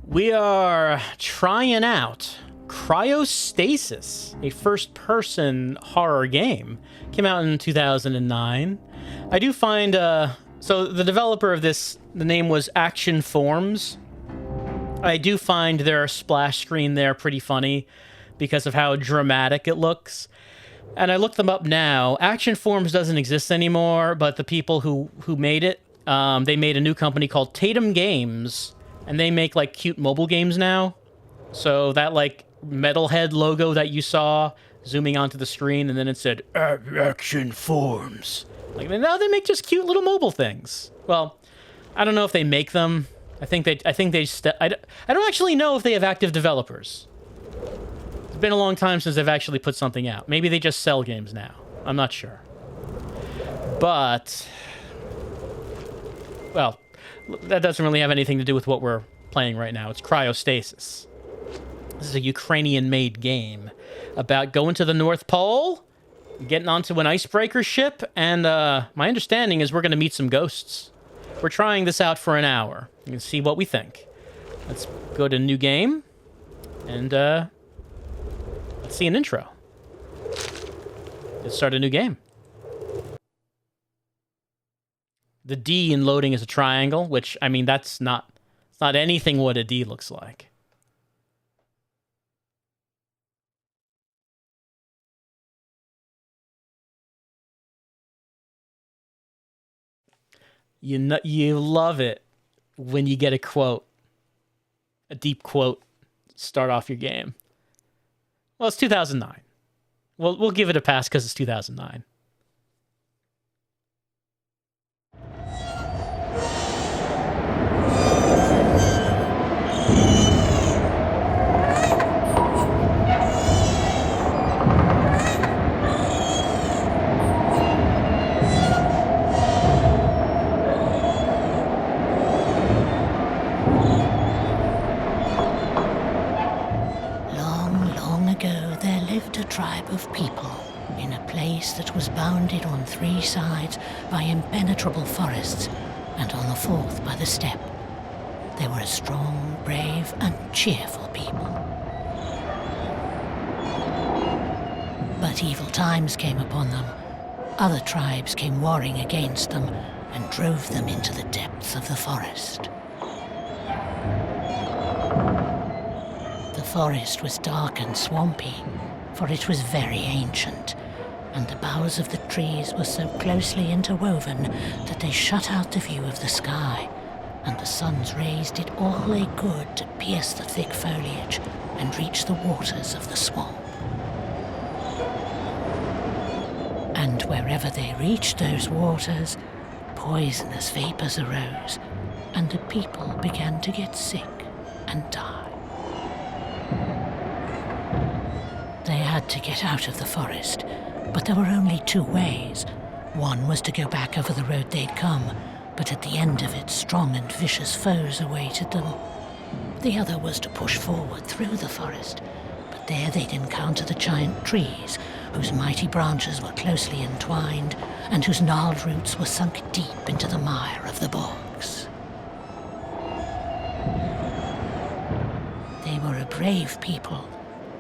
We are trying out Cryostasis, a first-person horror game. Came out in 2009. I do find, so the developer of this, the name was Action Forms. I do find their splash screen there pretty funny because of how dramatic it looks. And I looked them up now. Action Forms doesn't exist anymore, but the people who made it, they made a new company called Tatum Games, and they make, like, cute mobile games now. So that, like, metalhead logo that you saw zooming onto the screen, and then it said, Action Forms. Like, now they make just cute little mobile things. Well, I don't know if they make them. I don't actually know if they have active developers. It's been a long time since they've actually put something out. Maybe they just sell games now. I'm not sure. But, well, that doesn't really have anything to do with what we're playing right now. It's Cryostasis. This is a Ukrainian-made game about going to the North Pole, getting onto an icebreaker ship, and my understanding is we're going to meet some ghosts. We're trying this out for an hour. You can see what we think. Let's go to New Game, and let's see an intro. Let's start a new game. The D in loading is a triangle, which, I mean, it's not anything what a D looks like. You love it when you get a quote, a deep quote, start off your game. Well, it's 2009. We'll give it a pass because it's 2009. Tribe of people in a place that was bounded on 3 sides by impenetrable forests and on the 4th by the steppe. They were a strong, brave, and cheerful people. But evil times came upon them. Other tribes came warring against them and drove them into the depths of the forest. The forest was dark and swampy, for it was very ancient, and the boughs of the trees were so closely interwoven that they shut out the view of the sky, and the sun's rays did all they could to pierce the thick foliage and reach the waters of the swamp. And wherever they reached those waters, poisonous vapors arose, and the people began to get sick and die. They had to get out of the forest, but there were only 2 ways. One was to go back over the road they'd come, but at the end of it, strong and vicious foes awaited them. The other was to push forward through the forest, but there they'd encounter the giant trees, whose mighty branches were closely entwined, and whose gnarled roots were sunk deep into the mire of the bogs. They were a brave people,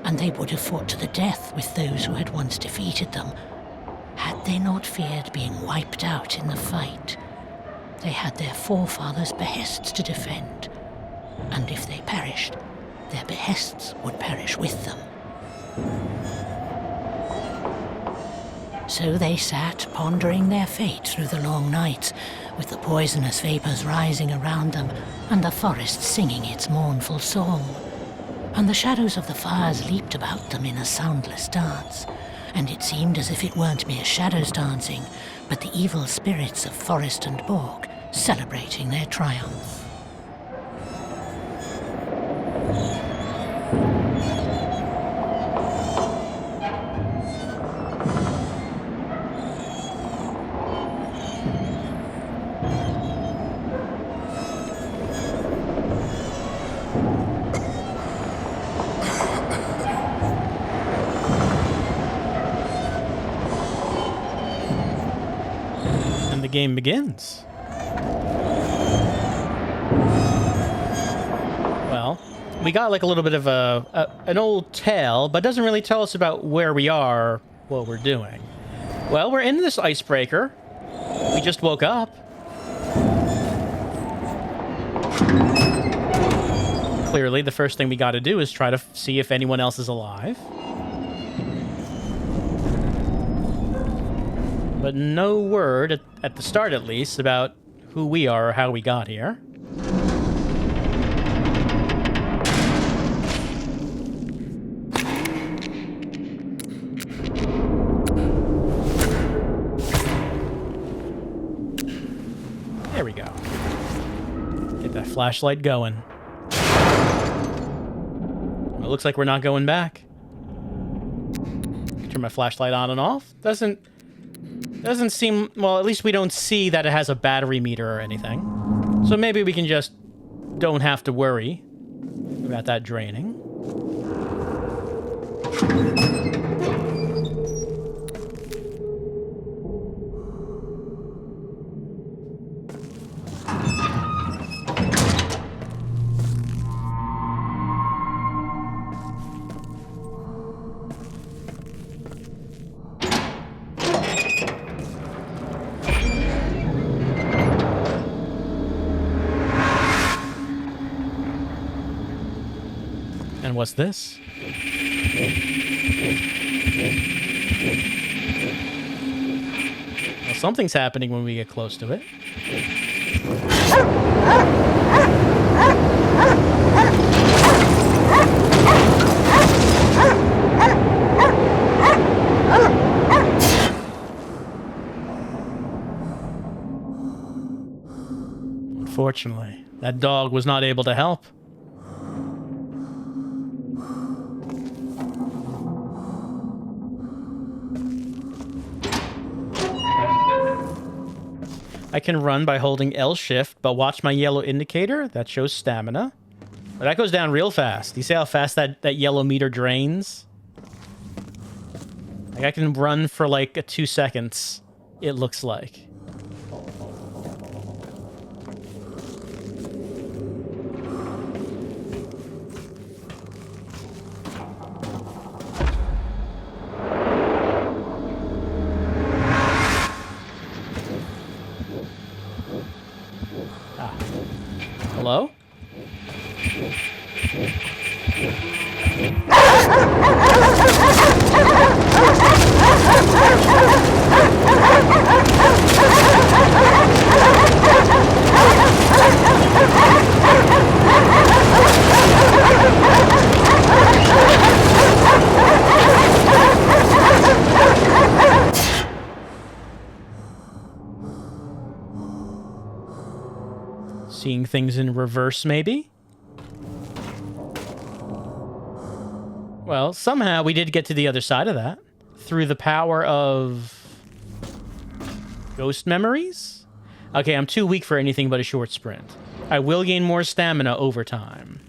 and they would have fought to the death with those who had once defeated them, had they not feared being wiped out in the fight. They had their forefathers' behests to defend, and if they perished, their behests would perish with them. So they sat, pondering their fate through the long nights, with the poisonous vapors rising around them, and the forest singing its mournful song. And the shadows of the fires leaped about them in a soundless dance, and it seemed as if it weren't mere shadows dancing, but the evil spirits of forest and bog celebrating their triumph. The game begins. Well, we got like a little bit of an old tale, but doesn't really tell us about where we are, what we're doing. Well, we're in this icebreaker. We just woke up. Clearly, the first thing we got to do is try to see if anyone else is alive. But no word, at the start at least, about who we are or how we got here. There we go. Get that flashlight going. Well, it looks like we're not going back. Turn my flashlight on and off. Doesn't seem... Well, at least we don't see that it has a battery meter or anything. So maybe we can just don't have to worry about that draining. And what's this? Well, something's happening when we get close to it. Unfortunately, that dog was not able to help. I can run by holding L shift, but watch my yellow indicator. That shows stamina. But that goes down real fast. You see how fast that yellow meter drains? Like I can run for like 2 seconds, it looks like. Hello? Seeing things in reverse, maybe? Well, somehow we did get to the other side of that. Through the power of... ghost memories? Okay, I'm too weak for anything but a short sprint. I will gain more stamina over time.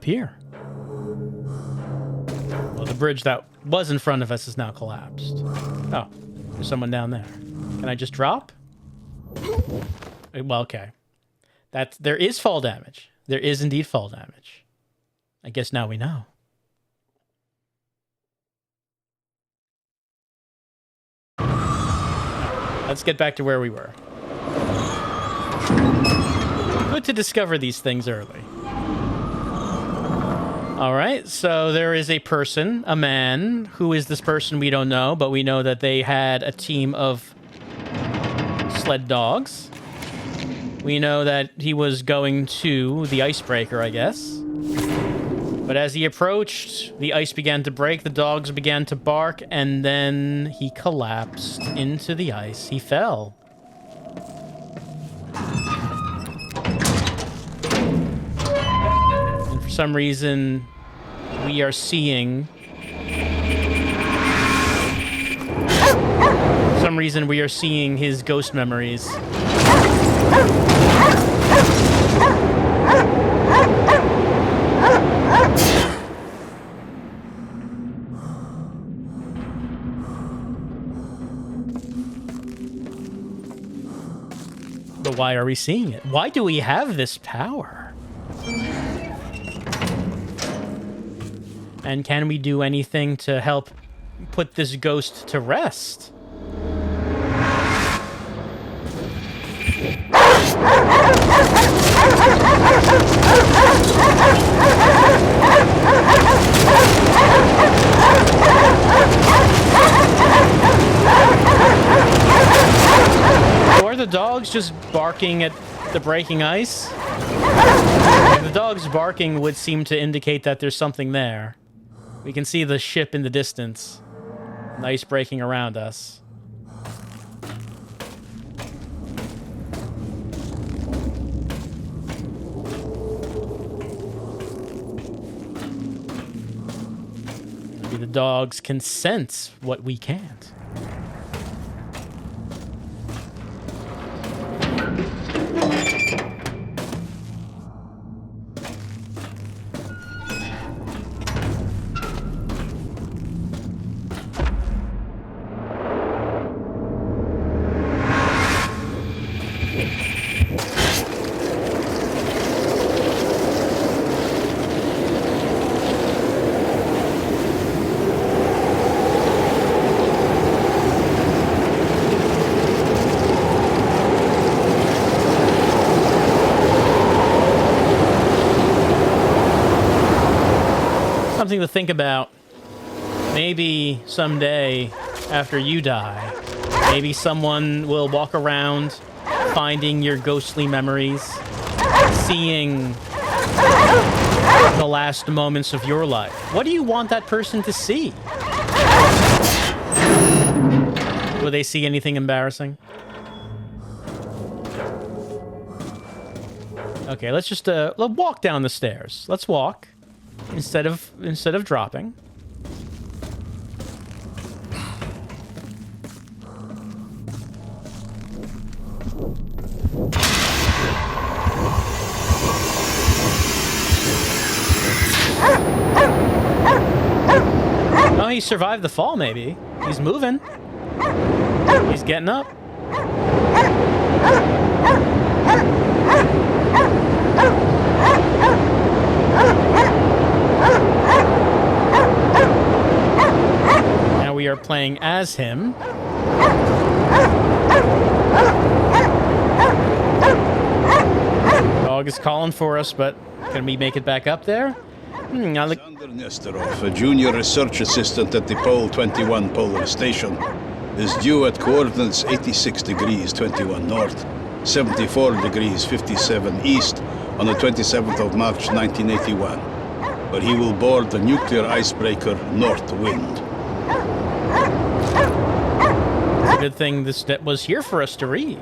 Here. Well, the bridge that was in front of us is now collapsed. Oh, there's someone down there. Can I just drop? Well, okay. There is fall damage. There is indeed fall damage. I guess now we know. Let's get back to where we were. Good to discover these things early. All right, so there is a person, a man. Who is this person? We don't know, but we know that they had a team of sled dogs. We know that he was going to the icebreaker, I guess. But as he approached, the ice began to break, the dogs began to bark, and then he collapsed into the ice. He fell. And for some reason, we are seeing... For some reason, we are seeing his ghost memories. But why are we seeing it? Why do we have this power? And can we do anything to help put this ghost to rest? Or are the dogs just barking at the breaking ice? The dogs barking would seem to indicate that there's something there. We can see the ship in the distance. The ice breaking around us. Maybe the dogs can sense what we can't. Something to think about. Maybe someday, after you die, maybe someone will walk around finding your ghostly memories, seeing the last moments of your life. What do you want that person to see? Will they see anything embarrassing? Okay, let's just let's walk down the stairs. Let's walk. Instead of dropping. Oh, he survived the fall, maybe. He's moving. He's getting up. Now we are playing as him. Dog is calling for us, but can we make it back up there? Alexander Nesterov, a junior research assistant at the Pole 21 Polar Station, is due at coordinates 86 degrees 21 north, 74 degrees 57 east on the 27th of March 1981, where he will board the nuclear icebreaker North Wind. It's a good thing this was here for us to read.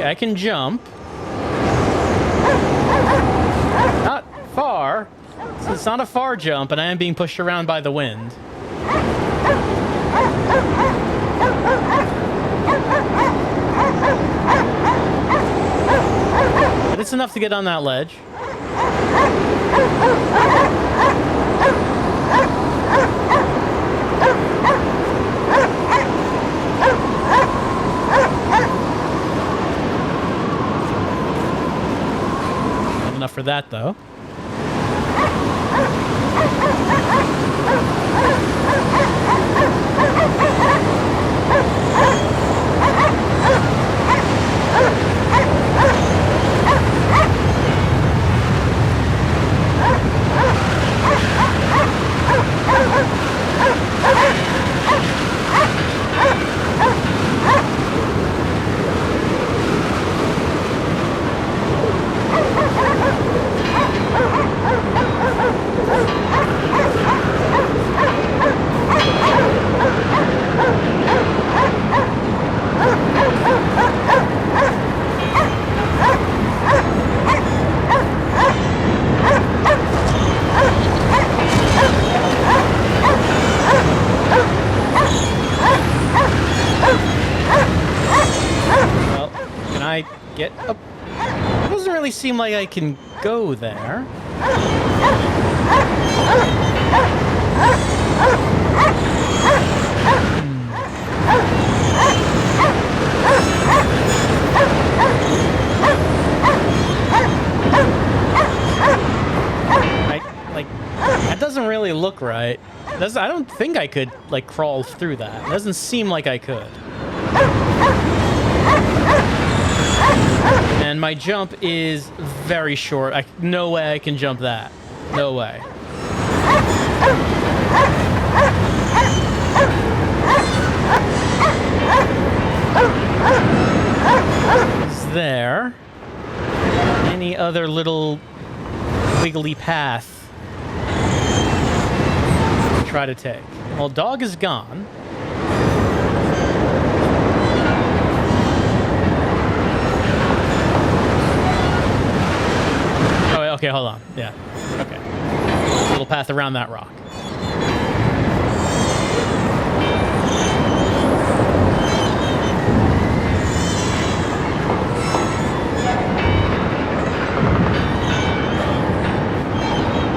I can jump. It's not a far jump, and I am being pushed around by the wind. But it's enough to get on that ledge. Not enough for that, though. Get up. It doesn't really seem like I can go there. That doesn't really look right. I don't think I could, like, crawl through that. It doesn't seem like I could. And my jump is very short. No way I can jump that. No way. Is there any other little wiggly path to try to take? Well, dog is gone. Okay, hold on. Yeah. Okay. A little path around that rock.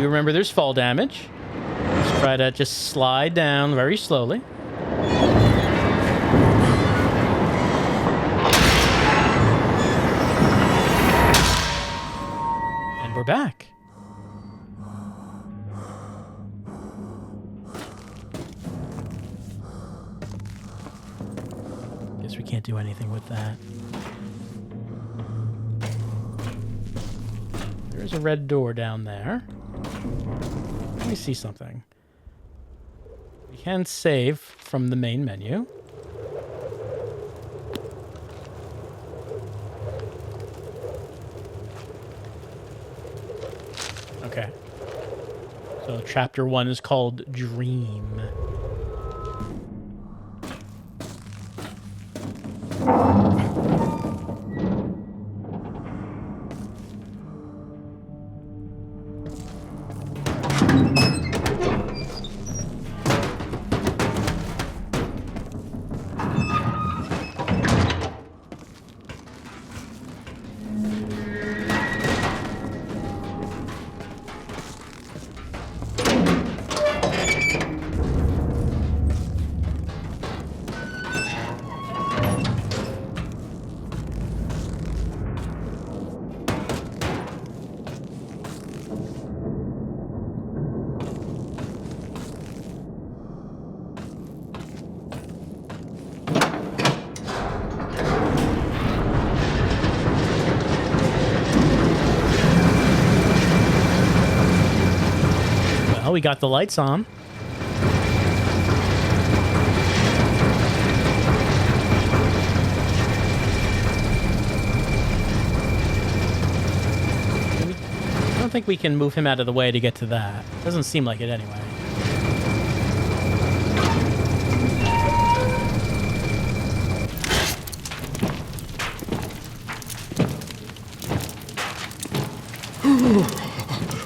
You remember there's fall damage. Let's try to just slide down very slowly. We're back. Guess we can't do anything with that. There's a red door down there. Let me see something. We can save from the main menu. Okay. So chapter 1 is called Dream. We got the lights on. I don't think we can move him out of the way to get to that. Doesn't seem like it anyway.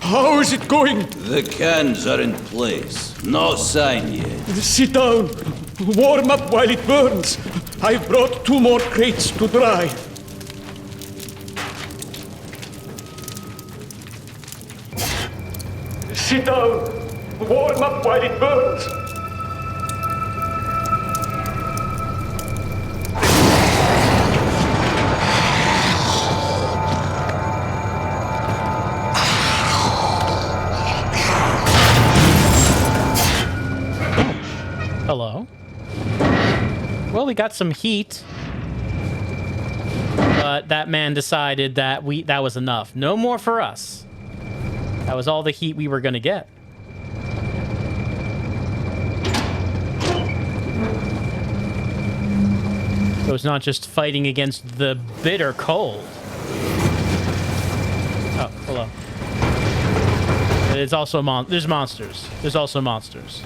How is it going? The cans are in place. No sign yet. Sit down. Warm up while it burns. I brought 2 more crates to dry. Sit down. Warm up while it burns. Hello. Well, we got some heat. But that man decided that that was enough. No more for us. That was all the heat we were going to get. So it's not just fighting against the bitter cold. Oh, hello. It's also there's monsters. There's also monsters.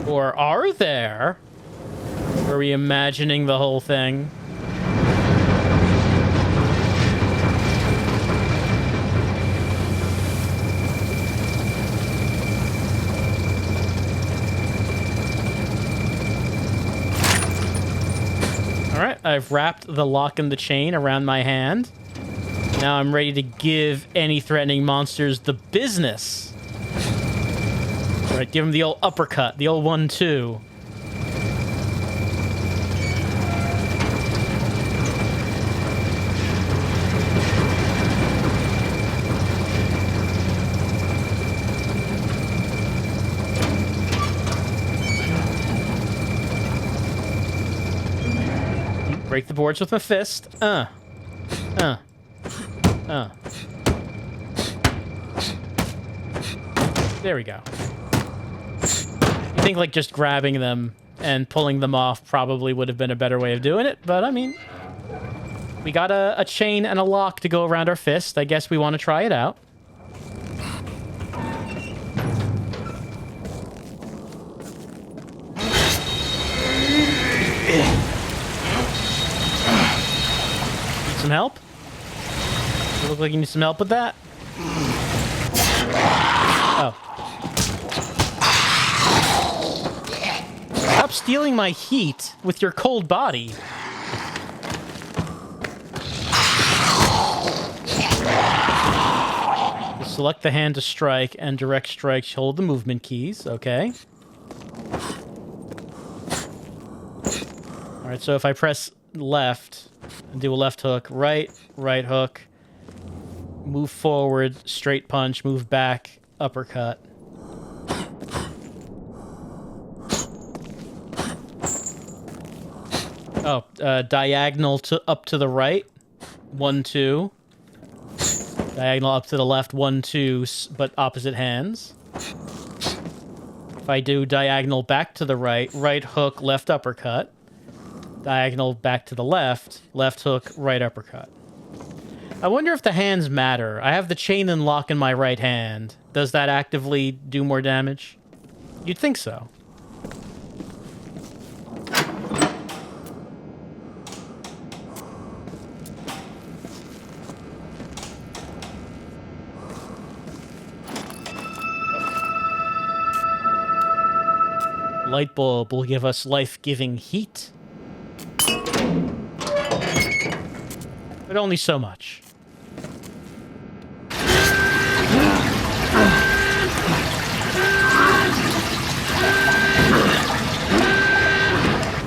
Or are there? Are we imagining the whole thing? Alright, I've wrapped the lock and the chain around my hand. Now I'm ready to give any threatening monsters the business. Alright, give him the old uppercut, the old 1-2. Break the boards with my fist. There we go. I think like just grabbing them and pulling them off probably would have been a better way of doing it, but I mean, we got a chain and a lock to go around our fist. I guess we want to try it out. Need some help? You look like you need some help with that. Oh. Stop stealing my heat with your cold body. Select the hand to strike and direct strikes. Hold the movement keys. Okay. Alright, so if I press left and do a left hook, right hook, move forward, straight punch, move back, uppercut. Oh, diagonal up to the right, 1-2. Diagonal up to the left, 1-2, but opposite hands. If I do diagonal back to the right, right hook, left uppercut. Diagonal back to the left, left hook, right uppercut. I wonder if the hands matter. I have the chain and lock in my right hand. Does that actively do more damage? You'd think so. Light bulb will give us life-giving heat. But only so much.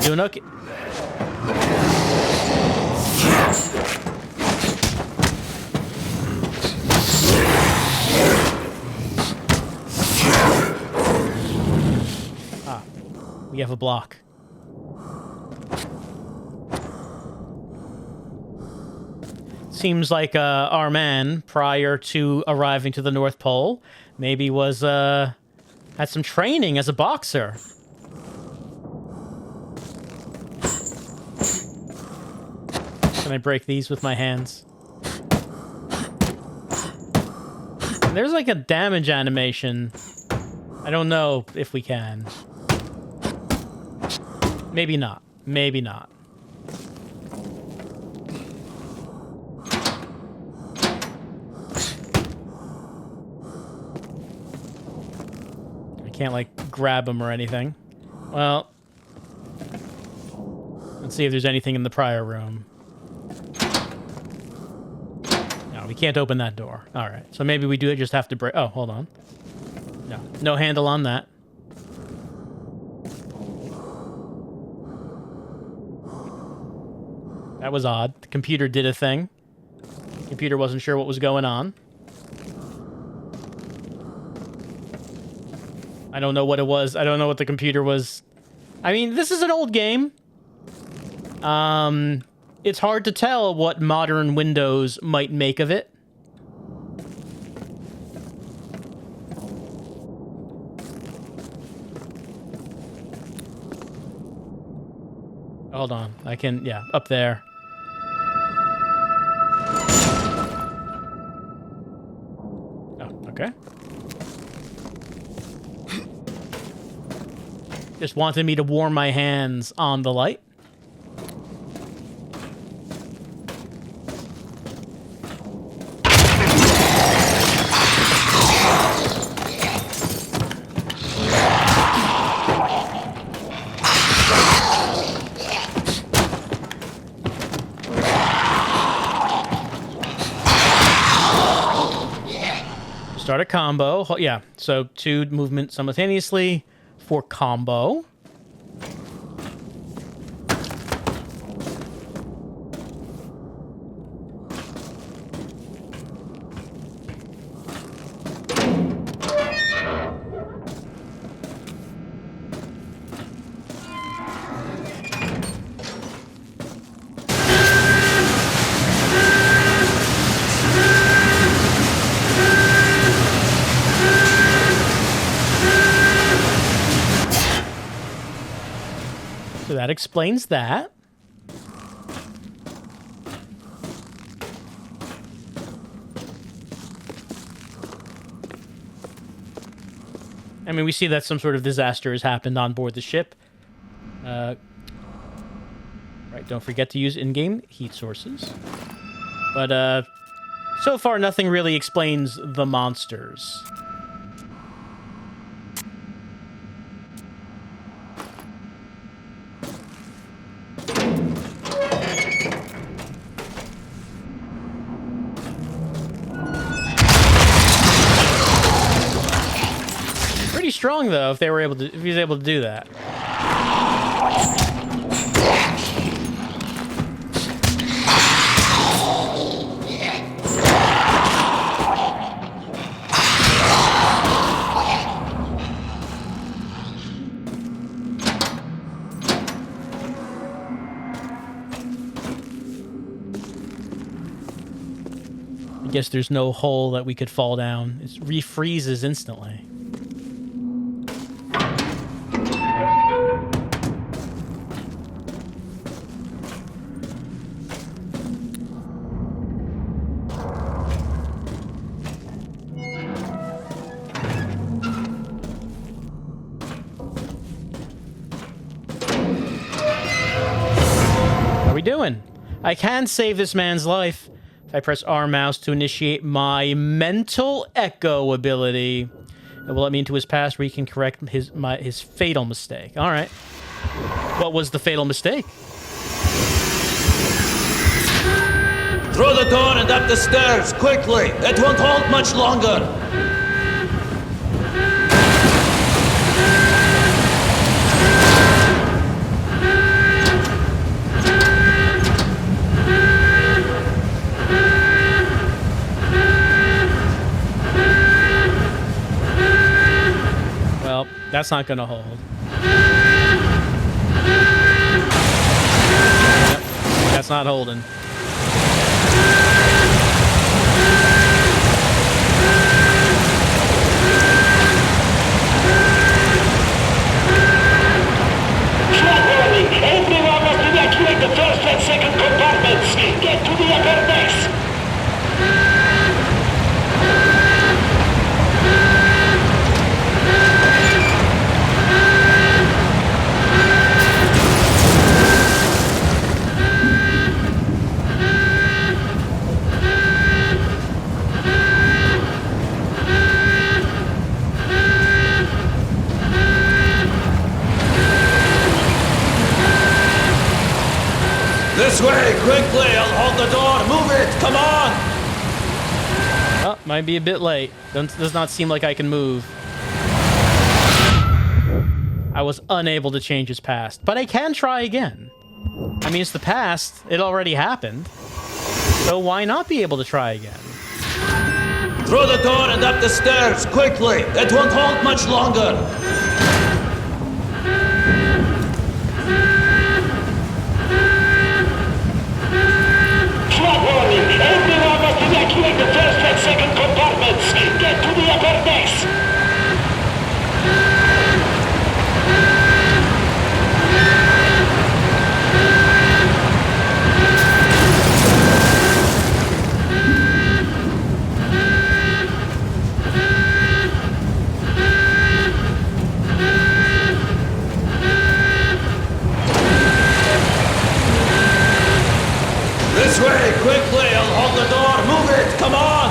Doing okay. Ah, we have a block. Seems like our man, prior to arriving to the North Pole, maybe was had some training as a boxer. Can I break these with my hands? And there's like a damage animation. I don't know if we can. Maybe not. Maybe not. I can't, like, grab him or anything. Well, let's see if there's anything in the prior room. No, we can't open that door. All right, so maybe we do just have to break... Oh, hold on. No, no handle on that. That was odd. The computer did a thing. The computer wasn't sure what was going on. I don't know what it was. I don't know what the computer was. I mean, this is an old game. It's hard to tell what modern Windows might make of it. Hold on. I can, yeah, up there. Oh, okay. Just wanted me to warm my hands on the light. Start a combo. Yeah, so 2 movement simultaneously for combo. So that explains that. I mean, we see that some sort of disaster has happened on board the ship. Right, don't forget to use in-game heat sources. But, so far, nothing really explains the monsters. Pretty strong though, if he was able to do that. I guess there's no hole that we could fall down. It refreezes instantly. What are we doing? I can save this man's life. I press R mouse to initiate my mental echo ability. It will let me into his past where he can correct his fatal mistake. All right. What was the fatal mistake? Through the door and up the stairs, quickly! It won't hold much longer! Well, that's not gonna hold. Yep, that's not holding. Everyone must evacuate the first and second compartments. Get to the upper decks. This way, quickly! I'll hold the door! Move it! Come on! Oh, might be a bit late. Does not seem like I can move. I was unable to change his past, but I can try again. I mean, it's the past. It already happened. So why not be able to try again? Through the door and up the stairs, quickly! It won't hold much longer! Flag warning! Everyone must evacuate the first and second compartments! Get to the upper decks! This way, quickly! I'll hold the door! Move it! Come on!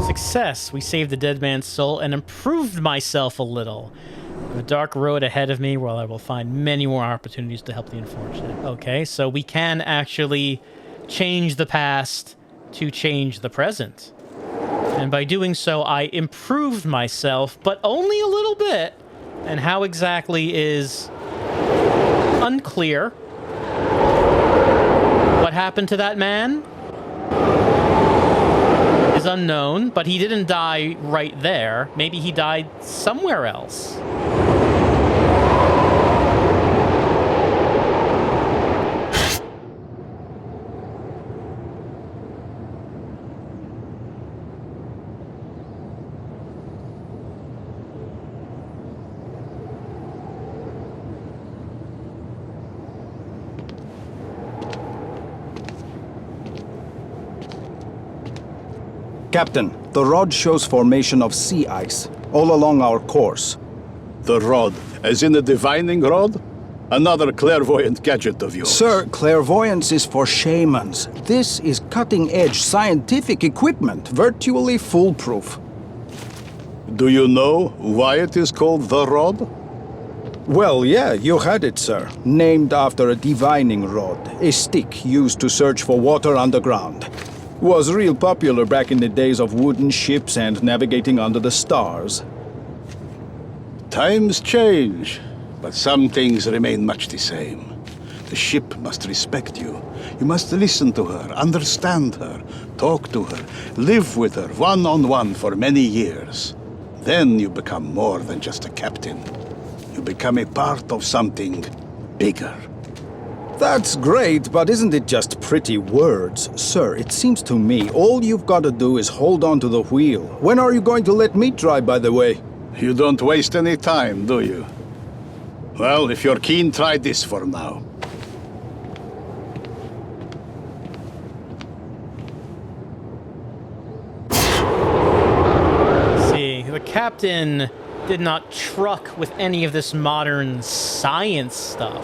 Success! We saved the dead man's soul and improved myself a little. I have a dark road ahead of me where I will find many more opportunities to help the unfortunate. Okay, so we can actually change the past to change the present. And by doing so, I improved myself, but only a little bit. And how exactly is unclear. What happened to that man is unknown, but he didn't die right there. Maybe he died somewhere else. Captain, the rod shows formation of sea ice all along our course. The rod, as in the divining rod? Another clairvoyant gadget of yours. Sir, clairvoyance is for shamans. This is cutting-edge scientific equipment, virtually foolproof. Do you know why it is called the rod? Well, yeah, you had it, sir. Named after a divining rod, a stick used to search for water underground. Was real popular back in the days of wooden ships and navigating under the stars. Times change, but some things remain much the same. The ship must respect you. You must listen to her, understand her, talk to her, live with her one-on-one for many years. Then you become more than just a captain. You become a part of something bigger. That's great, but isn't it just pretty words? Sir, it seems to me all you've got to do is hold on to the wheel. When are you going to let me try, by the way? You don't waste any time, do you? Well, if you're keen, try this for now. See, the captain did not truck with any of this modern science stuff.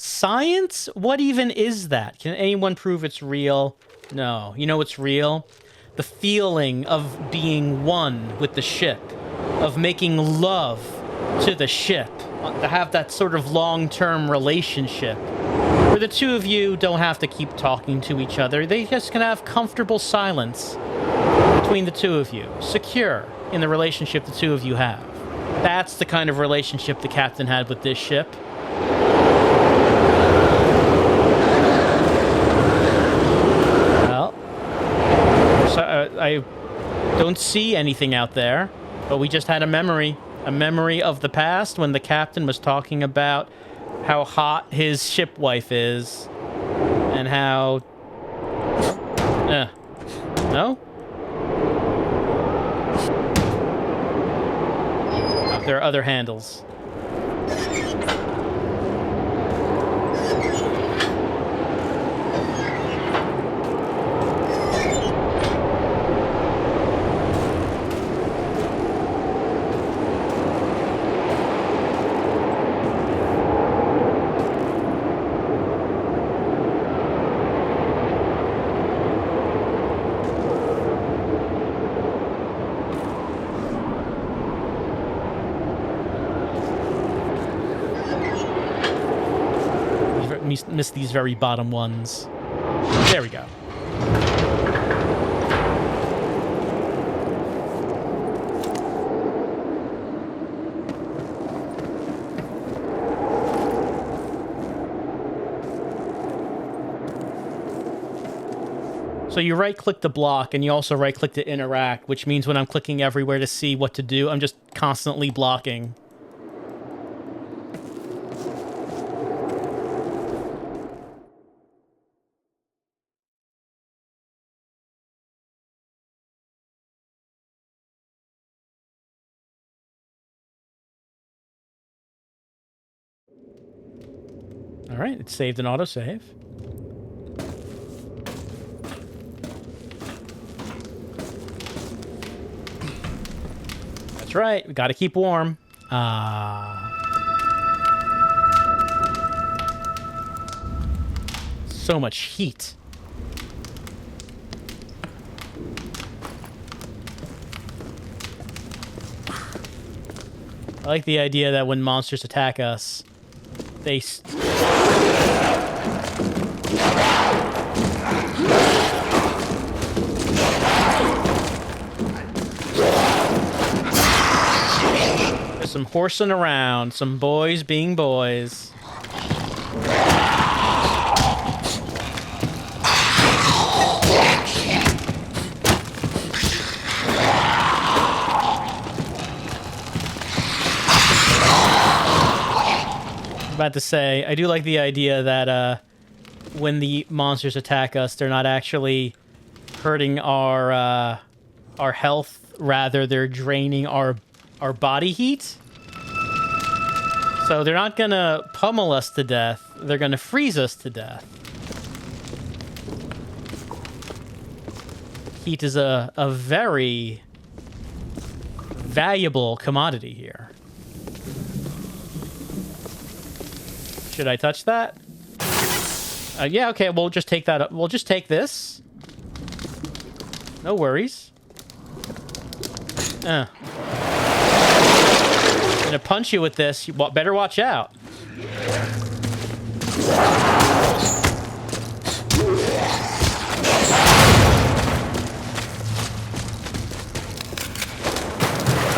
Science? What even is that? Can anyone prove it's real? No. You know what's real? The feeling of being one with the ship, of making love to the ship, to have that sort of long-term relationship where the two of you don't have to keep talking to each other. They just can have comfortable silence between the two of you, secure in the relationship the two of you have. That's the kind of relationship the captain had with this ship. Well, so, I don't see anything out there, but we just had a memory of the past when the captain was talking about how hot his shipwife is and how... No? There are other handles. miss these very bottom ones. There we go. So you right-click the block, and you also right-click to interact, which means when I'm clicking everywhere to see what to do, I'm just constantly blocking. All right, it's saved an autosave. That's right, we gotta keep warm. So much heat. I like the idea that when monsters attack us, they... There's some horsing around, some boys being boys. About to say, I do like the idea that when the monsters attack us, they're not actually hurting our health. Rather, they're draining our body heat. So they're not gonna pummel us to death. They're gonna freeze us to death. Heat is a very valuable commodity here. Should I touch that? Yeah, okay, we'll just take that up. We'll just take this. No worries. I'm gonna punch you with this. You better watch out.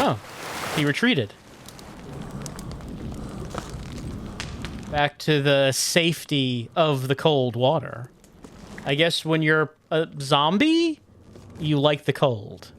Oh, he retreated. Back to the safety of the cold water. I guess when you're a zombie, you like the cold.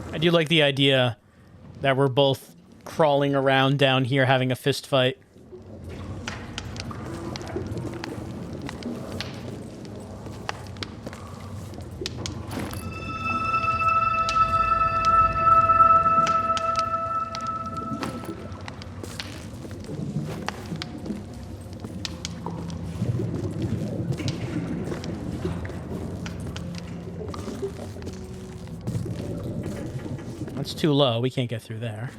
I do like the idea that we're both crawling around down here having a fist fight. It's too low. We can't get through there.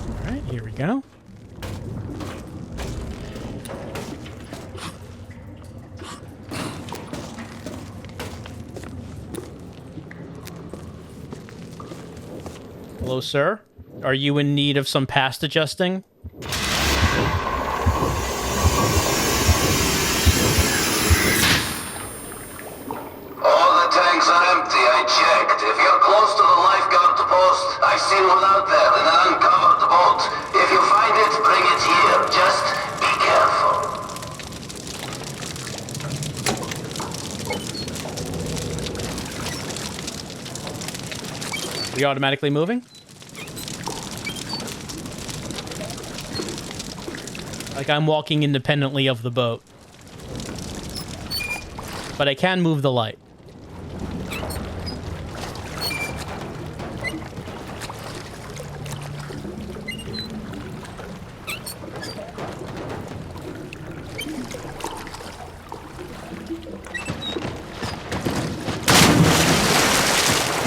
All right, here we go. Hello, sir. Are you in need of some past adjusting? you automatically moving? Like I'm walking independently of the boat. But I can move the light.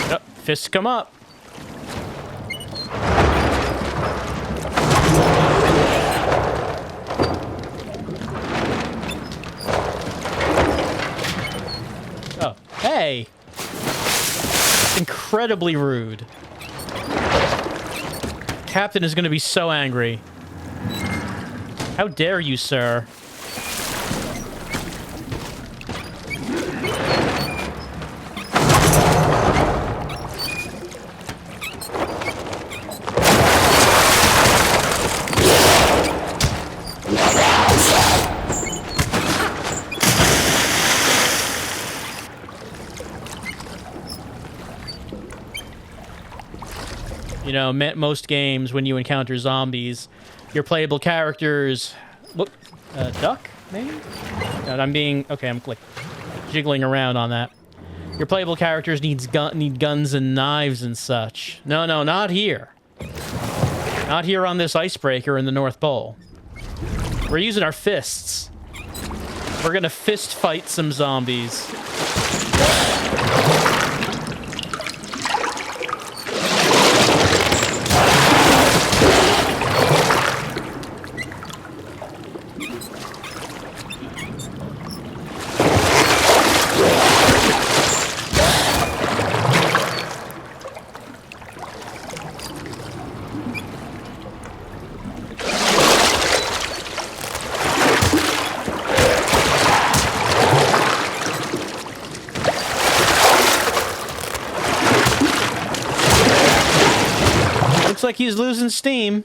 Oh, fists come up. Oh, hey! Incredibly rude. Captain is going to be so angry. How dare you, sir? You know, most games, when you encounter zombies, your playable characters... Look, duck, maybe? No, okay, I'm like jiggling around on that. Your playable characters need guns and knives and such. No, not here. Not here on this icebreaker in the North Pole. We're using our fists. We're gonna fist fight some zombies. Looks like he's losing steam.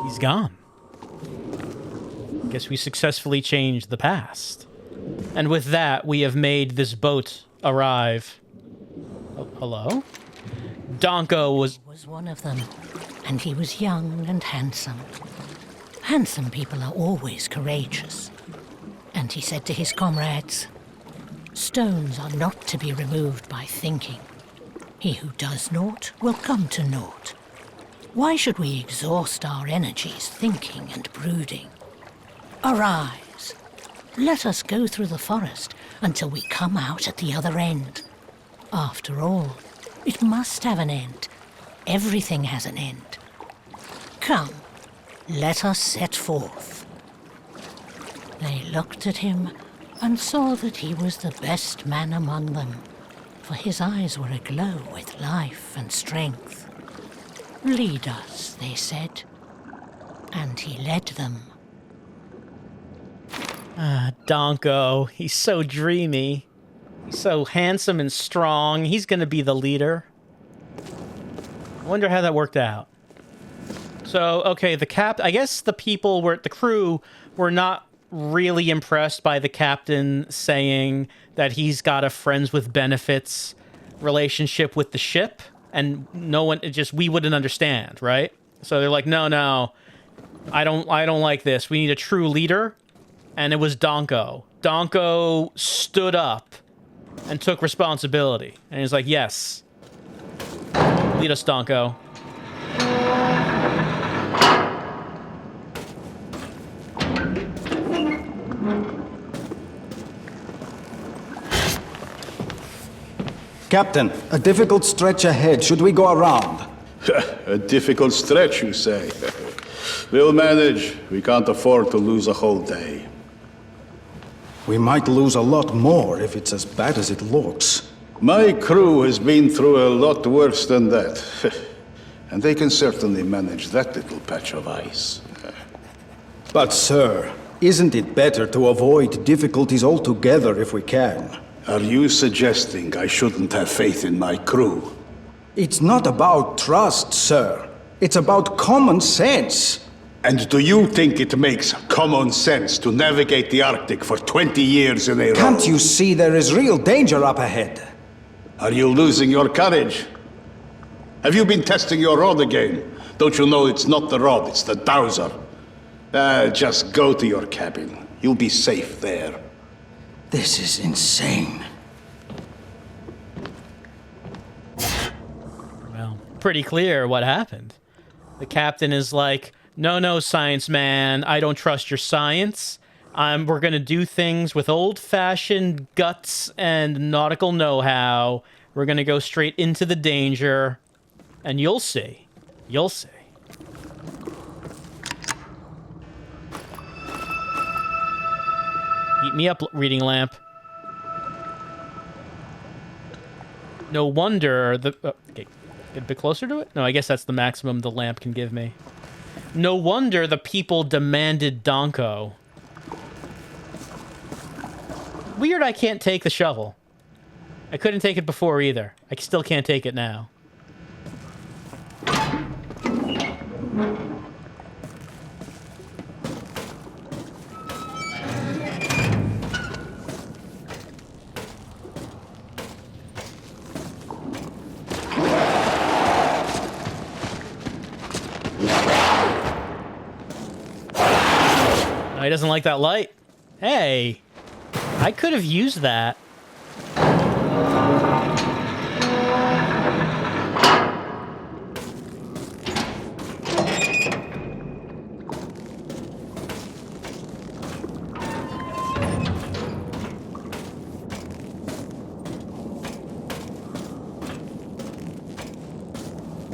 He's gone. Guess we successfully changed the past. And with that, we have made this boat arrive. Oh, hello? Danko was one of them, and he was young and handsome. Handsome people are always courageous. And he said to his comrades, "Stones are not to be removed by thinking. He who does naught will come to naught. Why should we exhaust our energies thinking and brooding? Arise. Let us go through the forest until we come out at the other end. After all, it must have an end. Everything has an end. Come, let us set forth." They looked at him and saw that he was the best man among them, for his eyes were aglow with life and strength. "Lead us," they said, and he led them. Ah, Danko. He's so dreamy. He's so handsome and strong. He's gonna be the leader. I wonder how that worked out. So, okay, I guess the crew were not really impressed by the captain saying that he's got a friends with benefits relationship with the ship, and we wouldn't understand, right? So they're like, no, I don't like this. We need a true leader, and it was Danko. Danko stood up and took responsibility, and he's like, yes, lead us, Danko. Captain, a difficult stretch ahead. Should we go around? A difficult stretch, you say? We'll manage. We can't afford to lose a whole day. We might lose a lot more if it's as bad as it looks. My crew has been through a lot worse than that. And they can certainly manage that little patch of ice. But, sir, isn't it better to avoid difficulties altogether if we can? Are you suggesting I shouldn't have faith in my crew? It's not about trust, sir. It's about common sense. And do you think it makes common sense to navigate the Arctic for 20 years in a row? Can't you see there is real danger up ahead? Are you losing your courage? Have you been testing your rod again? Don't you know it's not the rod, it's the dowser? Just go to your cabin. You'll be safe there. This is insane. Well, pretty clear what happened. The captain is like, no, science man, I don't trust your science. We're gonna do things with old-fashioned guts and nautical know-how. We're gonna go straight into the danger, and you'll see. You'll see. Heat me up, reading lamp. No wonder the... okay, get a bit closer to it? No, I guess that's the maximum the lamp can give me. No wonder the people demanded Danko. Weird I can't take the shovel. I couldn't take it before either. I still can't take it now. No, he doesn't like that light. Hey, I could have used that.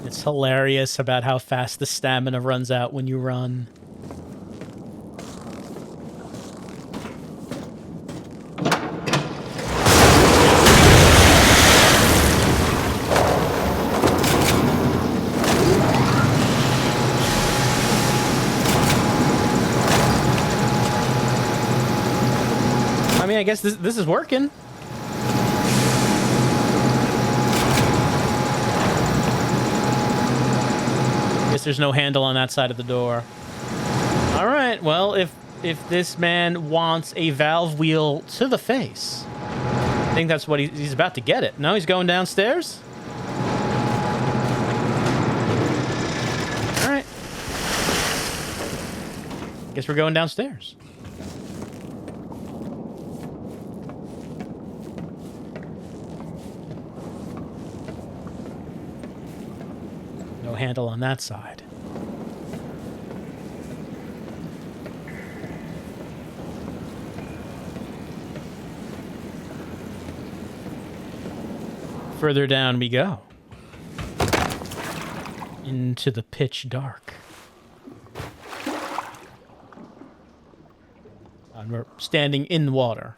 It's hilarious about how fast the stamina runs out when you run. I mean, I guess this is working. Guess there's no handle on that side of the door. All right, well, if this man wants a valve wheel to the face, I think that's what he's about to get it. No, he's going downstairs? All right. Guess we're going downstairs. No handle on that side. Further down we go. Into the pitch dark. And we're standing in water.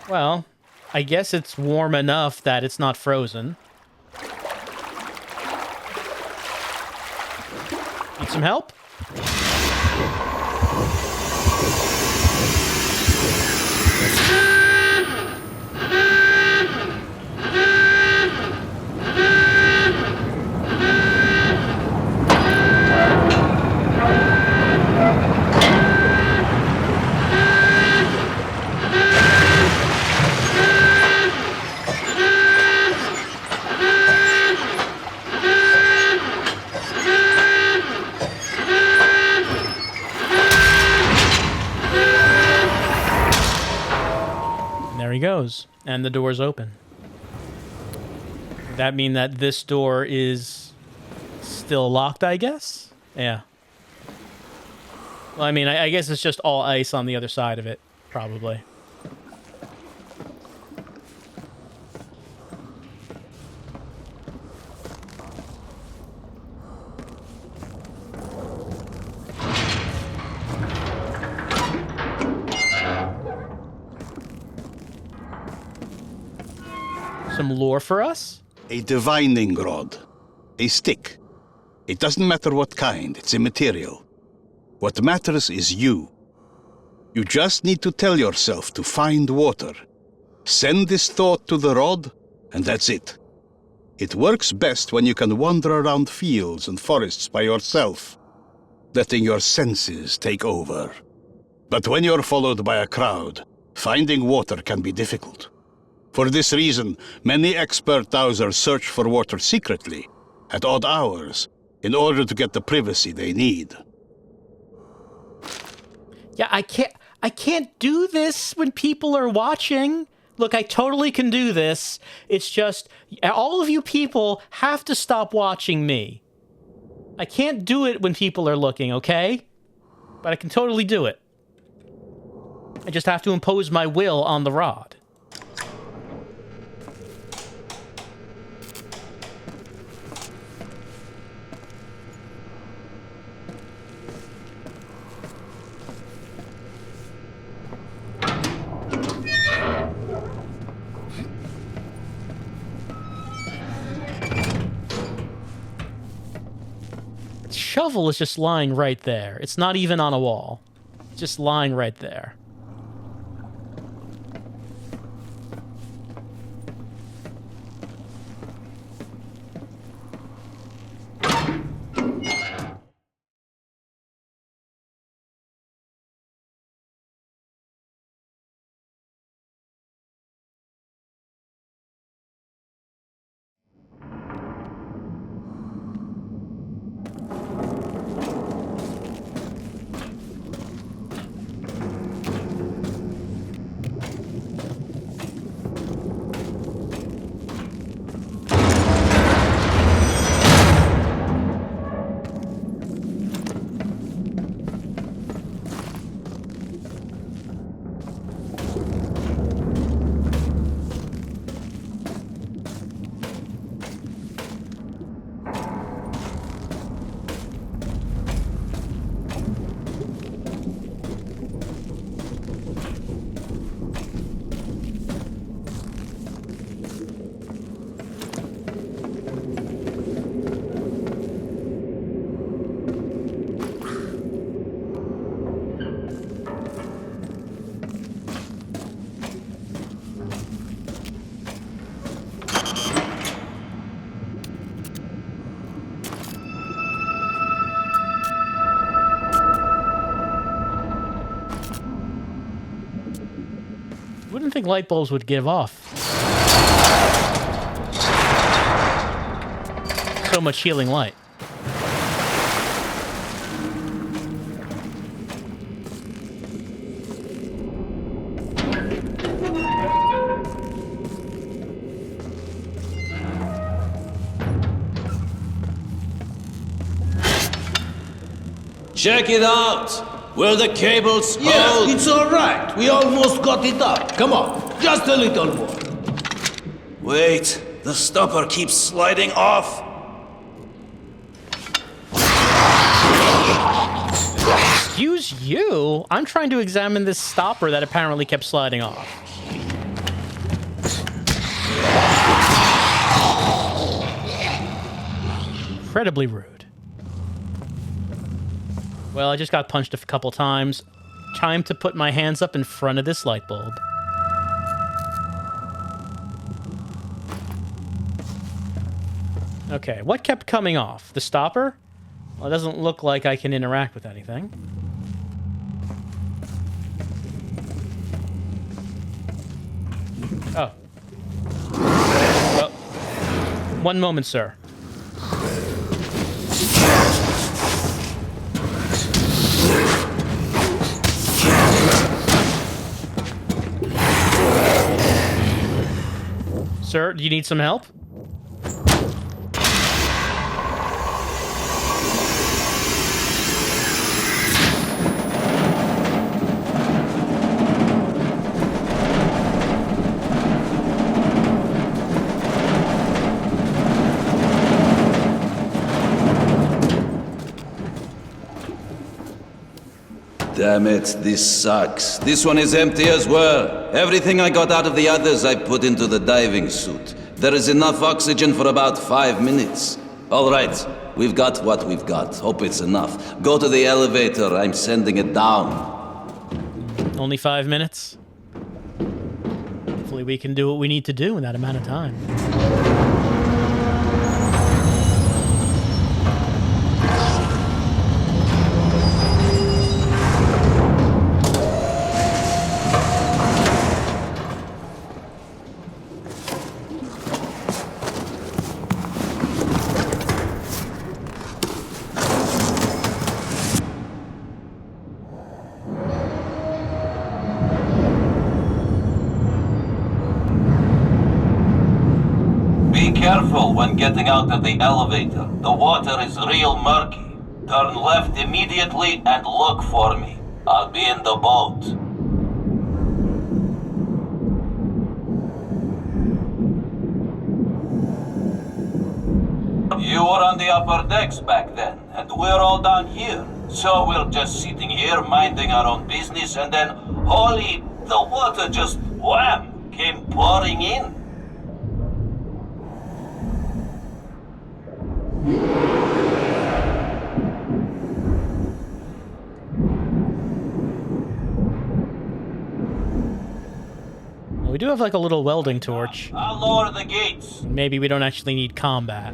Well, I guess it's warm enough that it's not frozen. Need some help? There he goes, and the door's open. Does that mean that this door is still locked, I guess? Yeah. Well, I mean, I guess it's just all ice on the other side of it, probably. Some lore for us? A divining rod. A stick. It doesn't matter what kind, it's immaterial. What matters is you. You just need to tell yourself to find water. Send this thought to the rod, and that's it. It works best when you can wander around fields and forests by yourself. letting your senses take over. But when you're followed by a crowd, finding water can be difficult. For this reason, many expert dowsers search for water secretly, at odd hours, in order to get the privacy they need. Yeah, I can't do this when people are watching. Look, I totally can do this. It's just, all of you people have to stop watching me. I can't do it when people are looking, okay? But I can totally do it. I just have to impose my will on the rod. Shovel is just lying right there. It's not even on a wall. It's just lying right there. Wouldn't think light bulbs would give off so much healing light. Check it out! Will the cables hold? Yeah, it's all right. We almost got it up. Come on, just a little more. Wait, the stopper keeps sliding off. Excuse you? I'm trying to examine this stopper that apparently kept sliding off. Incredibly rude. Well, I just got punched a couple times. Time to put my hands up in front of this light bulb. Okay, what kept coming off? The stopper? Well, it doesn't look like I can interact with anything. Oh. Well, one moment, sir. Sir, do you need some help? Damn it, this sucks. This one is empty as well. Everything I got out of the others I put into the diving suit. There is enough oxygen for about 5 minutes. All right, we've got what we've got. Hope it's enough. Go to the elevator. I'm sending it down. Only 5 minutes? Hopefully we can do what we need to do in that amount of time. careful when getting out of the elevator. The water is real murky. Turn left immediately and look for me. I'll be in the boat. You were on the upper decks back then, and we're all down here. So we're just sitting here minding our own business, and then, holy, the water just, wham, came pouring in. We do have like a little welding torch. I'll lower the gates. Maybe we don't actually need combat.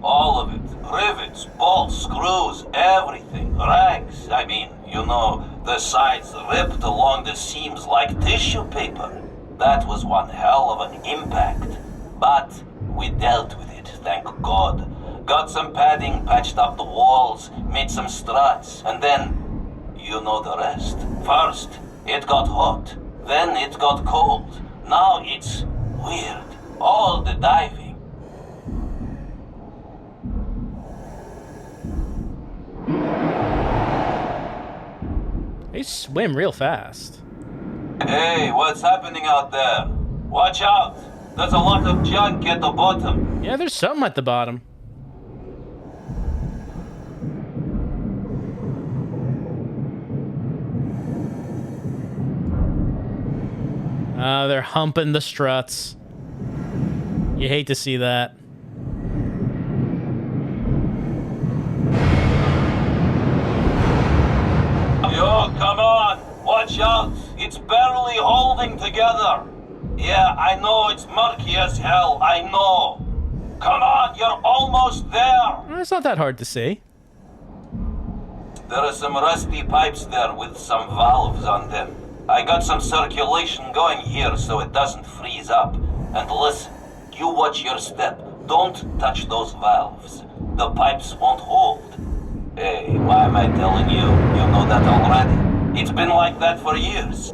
All of it. Rivets, bolts, screws, everything. Rags. I mean, you know, the sides ripped along the seams like tissue paper. That was one hell of an impact. But we dealt with it, thank God. Got some padding, patched up the walls, made some struts, and then, you know the rest. First, it got hot. Then it got cold. Now it's weird. All the diving. They swim real fast. Hey, what's happening out there? Watch out! There's a lot of junk at the bottom. Yeah, there's something at the bottom. They're humping the struts. You hate to see that. Yo, come on! Watch out! It's barely holding together. Yeah, I know it's murky as hell, I know. Come on, you're almost there. It's not that hard to see. There are some rusty pipes there with some valves on them. I got some circulation going here so it doesn't freeze up. And listen, you watch your step. Don't touch those valves. The pipes won't hold. Hey, why am I telling you? You know that already. It's been like that for years.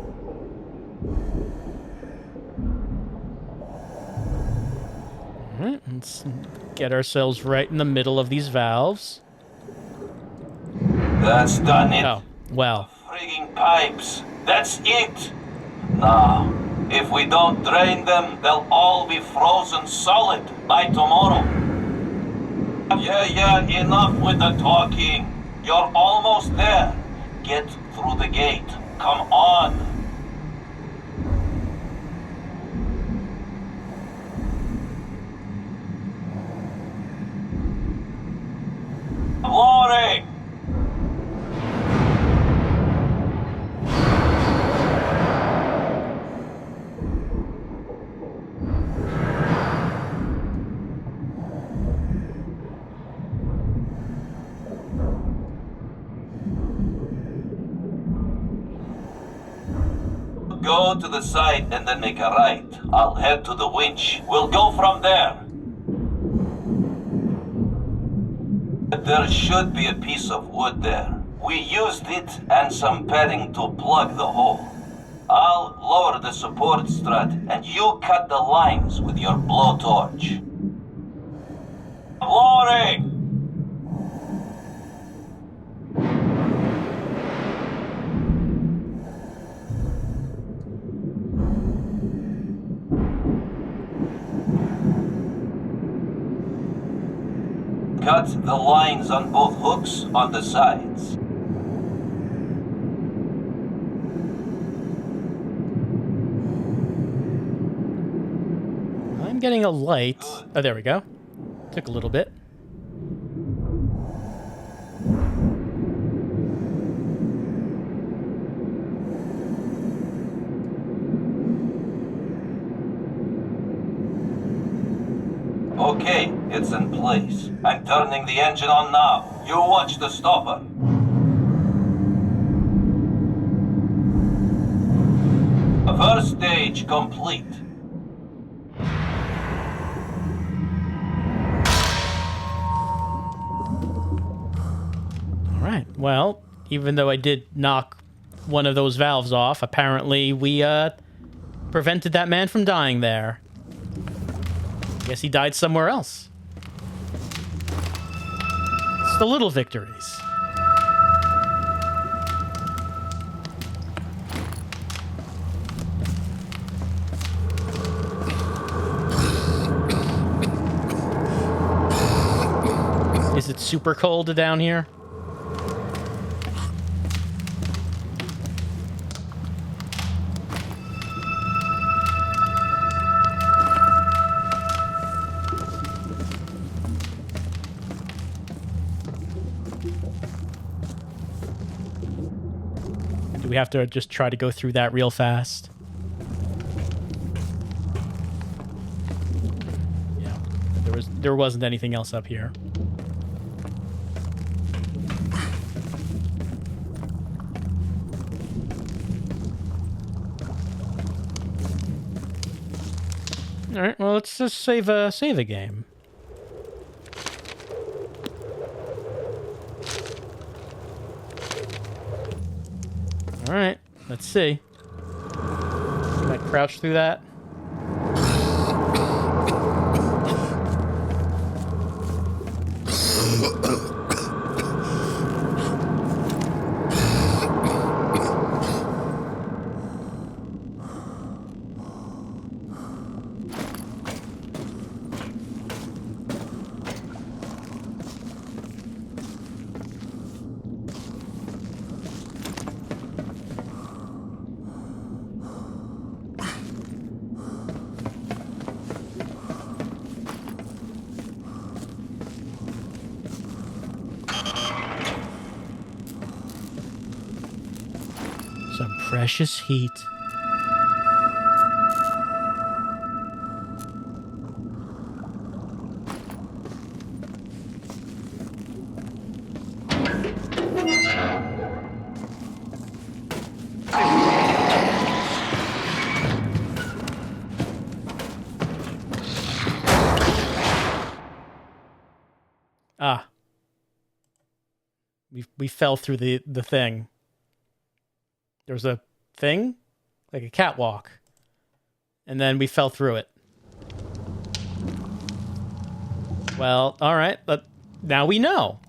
Alright, let's get ourselves right in the middle of these valves. That's done it. Oh, well. Frigging pipes. That's it. Now, if we don't drain them, they'll all be frozen solid by tomorrow. Yeah, enough with the talking. You're almost there. Get through the gate. Come on. Lowering. Go to the side and then make a right. I'll head to the winch. We'll go from there. There should be a piece of wood there. We used it and some padding to plug the hole. I'll lower the support strut and you cut the lines with your blowtorch. Lowering! Cut the lines on both hooks on the sides. I'm getting a light. Oh, there we go. Took a little bit. Okay, it's in place. I'm turning the engine on now. You watch the stopper. The first stage complete. All right. Well, even though I did knock one of those valves off, apparently we prevented that man from dying there. Guess he died somewhere else. It's the little victories. Is it super cold down here? Do we have to just try to go through that real fast? Yeah, there wasn't anything else up here. All right, well, let's just save a game. All right, let's see. Can I crouch through that? Some precious heat. Ah. We fell through the thing. There was a thing, like a catwalk, and then we fell through it. Well, all right, but now we know.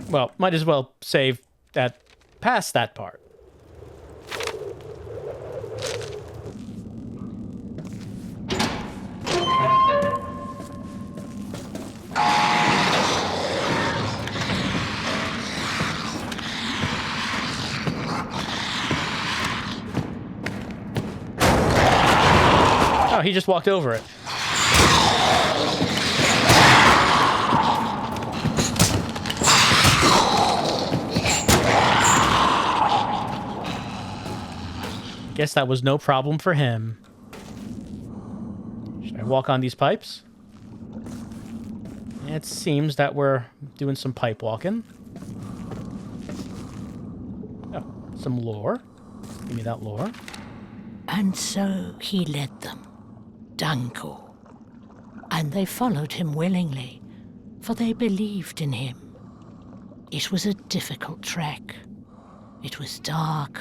Well, might as well save that past that part. Oh, he just walked over it. Guess that was no problem for him. Should I walk on these pipes? It seems that we're doing some pipe walking. Oh, some lore. Give me that lore. And so he led them, Danko. And they followed him willingly, for they believed in him. It was a difficult trek. It was dark,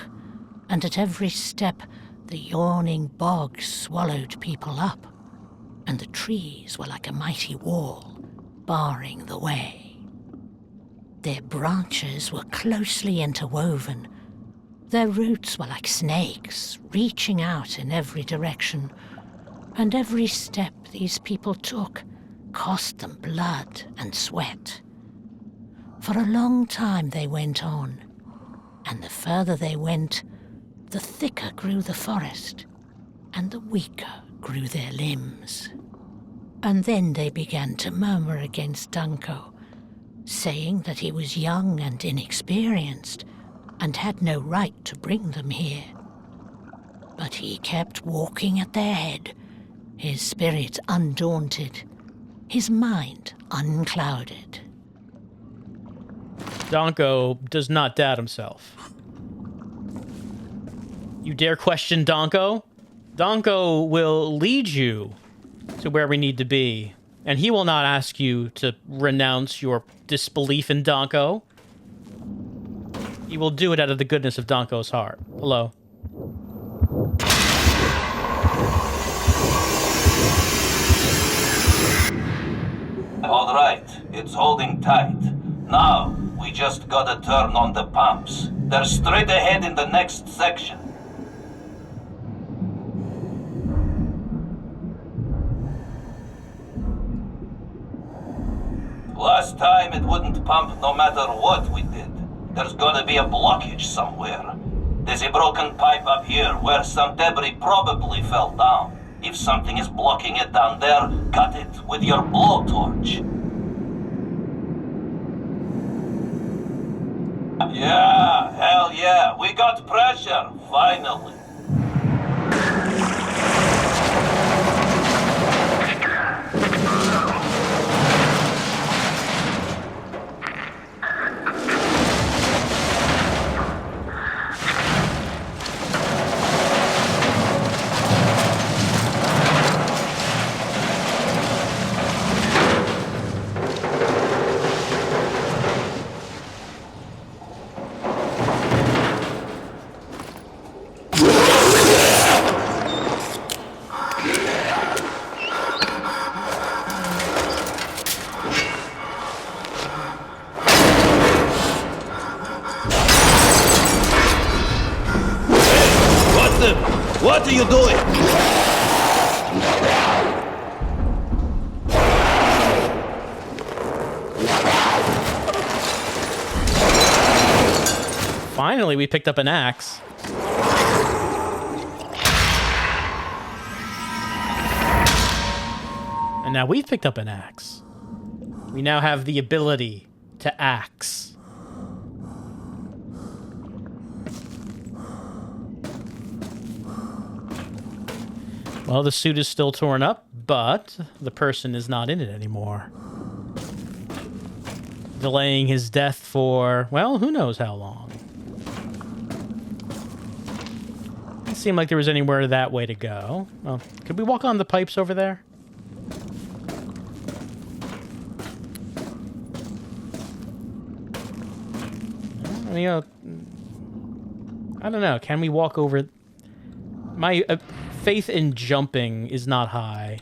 and at every step the yawning bogs swallowed people up, and the trees were like a mighty wall, barring the way. Their branches were closely interwoven. Their roots were like snakes, reaching out in every direction, and every step these people took cost them blood and sweat. For a long time they went on, and the further they went, the thicker grew the forest, and the weaker grew their limbs. And then they began to murmur against Danko, saying that he was young and inexperienced and had no right to bring them here. But he kept walking at their head, his spirit undaunted, his mind unclouded. Danko does not doubt himself. You dare question Danko? Danko will lead you to where we need to be, and he will not ask you to renounce your disbelief in Danko. He will do it out of the goodness of Danko's heart. Hello. All right, it's holding tight. Now, we just gotta turn on the pumps. They're straight ahead in the next section. Last time it wouldn't pump no matter what we did. There's gotta be a blockage somewhere. There's a broken pipe up here where some debris probably fell down. If something is blocking it down there, cut it with your blowtorch. Yeah, hell yeah, we got pressure, finally. What are you doing? Finally, we picked up an axe. And now we've picked up an axe. We now have the ability to axe. Well, the suit is still torn up, but the person is not in it anymore. Delaying his death for, well, who knows how long. Didn't seem like there was anywhere that way to go. Well, could we walk on the pipes over there? I mean, I don't know. Can we walk over? My faith in jumping is not high.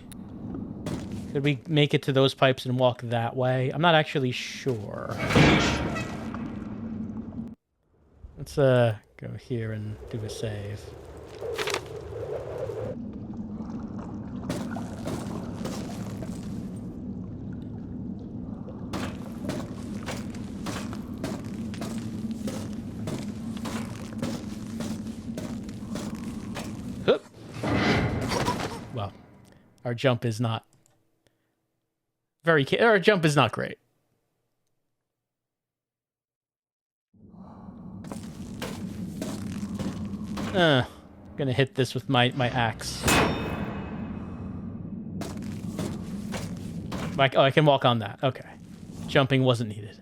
Could we make it to those pipes and walk that way? I'm not actually sure. Let's go here and do a save. Well, our jump is not our jump is not great. Gonna hit this with my axe. Oh, I can walk on that. Okay. Jumping wasn't needed.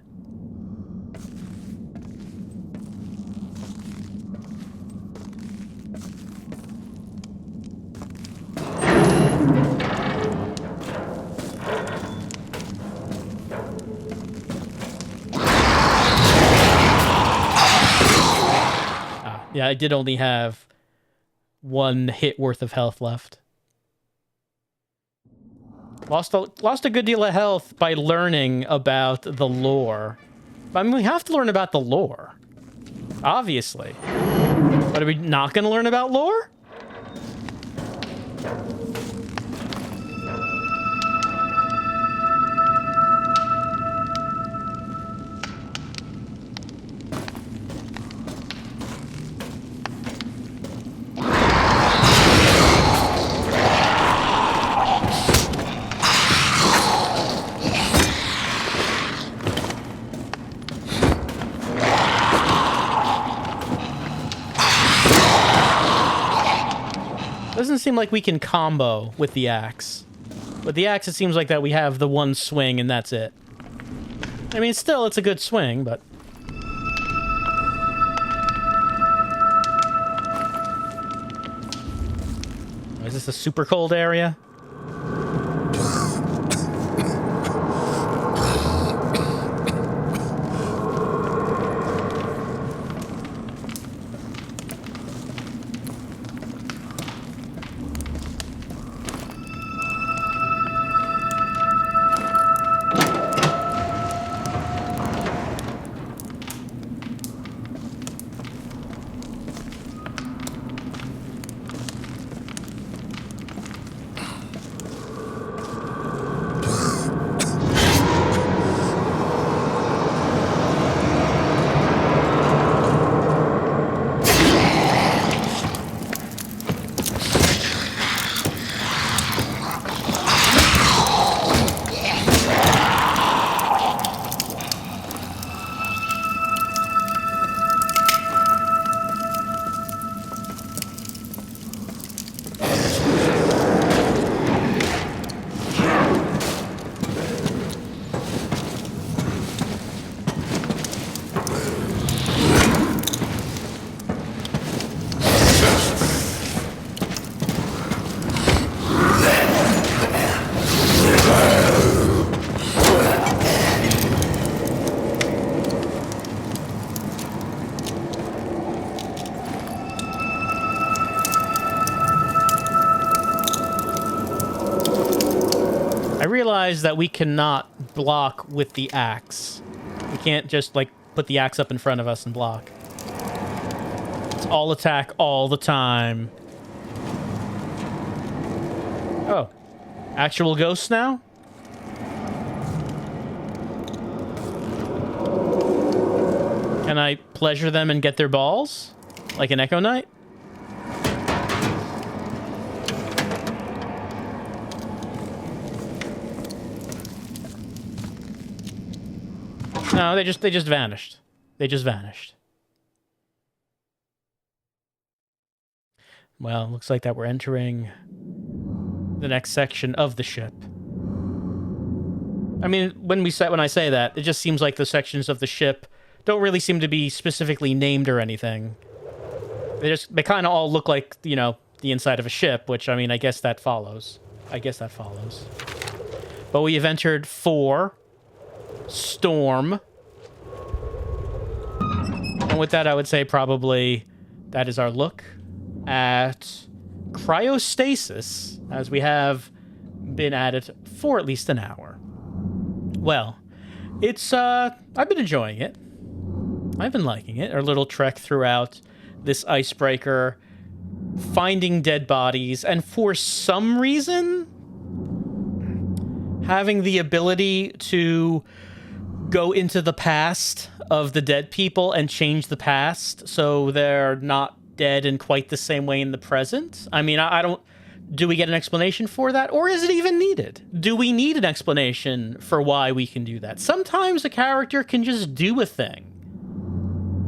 Yeah, I did only have one hit worth of health left. Lost a good deal of health by learning about the lore. I mean, we have to learn about the lore. Obviously. But are we not going to learn about lore? Doesn't seem like we can combo with the axe. With the axe, it seems like that we have the one swing and that's it. I mean, still, it's a good swing, but... Is this a super cold area? That we cannot block with the axe. We can't just, like, put the axe up in front of us and block. It's all attack all the time. Oh. Actual ghosts now? Can I pleasure them and get their balls? Like an Echo Knight? No, they just vanished. They just vanished. Well, looks like that we're entering the next section of the ship. I mean, when I say that, it just seems like the sections of the ship don't really seem to be specifically named or anything. They kind of all look like, you know, the inside of a ship, which, I mean, I guess that follows. But we have entered 4 Storm. And with that, I would say probably that is our look at Cryostasis, as we have been at it for at least an hour. Well, it's, I've been enjoying it. I've been liking it. Our little trek throughout this icebreaker, finding dead bodies, and for some reason, having the ability to go into the past of the dead people and change the past so they're not dead in quite the same way in the present. I mean, I don't... Do we get an explanation for that? Or is it even needed? Do we need an explanation for why we can do that? Sometimes a character can just do a thing.